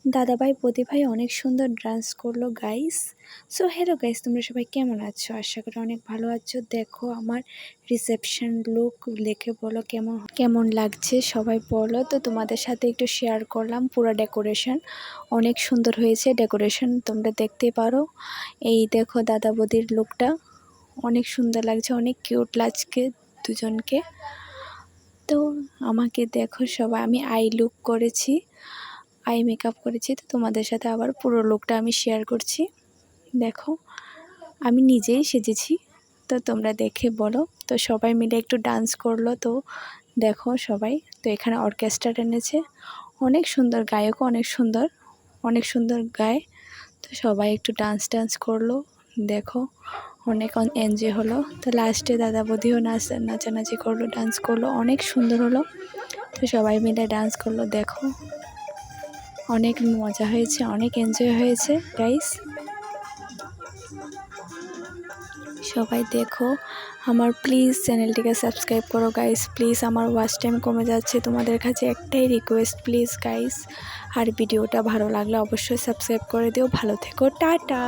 দাদাভাই প্রতিভাই অনেক সুন্দর ডান্স করলো গাইস। সো হ্যালো গাইস, তোমরা সবাই কেমন আছো? আশা করি অনেক ভালো আছো। দেখো আমার রিসেপশন লুক, লিখে বলো কেমন কেমন লাগছে, সবাই বলো। তো তোমাদের সাথে একটু শেয়ার করলাম পুরো ডেকোরেশন, অনেক সুন্দর হয়েছে ডেকোরেশন, তোমরা দেখতে পারো। এই দেখো দাদা বৌদির লুকটা অনেক সুন্দর লাগছে, অনেক কিউট লাগছে দুজনকে। তো আমাকে দেখো সবাই, আমি আই লুক করেছি, আই মেকআপ করেছি। তো তোমাদের সাথে আবার পুরো লুকটা আমি শেয়ার করছি। দেখো আমি নিজেই সেজেছি, তো তোমরা দেখে বলো। তো সবাই মিলে একটু ডান্স করলো, তো দেখো সবাই। তো এখানে অর্কেস্ট্রা এনেছে, অনেক সুন্দর গায়কও অনেক সুন্দর গায়। তো সবাই একটু ডান্স করলো, দেখো অনেক এনজয় হলো। তো লাস্টে দাদা বৌদিও নাচানাচি করলো, ডান্স করলো, অনেক সুন্দর হলো। তো সবাই মিলে ডান্স করলো, দেখো অনেক মজা হয়েছে, অনেক এনজয় হয়েছে গাইস। সবাই দেখো আমার, প্লিজ চ্যানেলটিকে সাবস্ক্রাইব করো গাইস, প্লিজ। আমার ওয়াচ টাইম কমে যাচ্ছে, তোমাদের কাছে একটাই রিকোয়েস্ট, প্লিজ গাইস। আর ভিডিওটা ভালো লাগলে অবশ্যই সাবস্ক্রাইব করে দিও। ভালো থেকো, টাটা।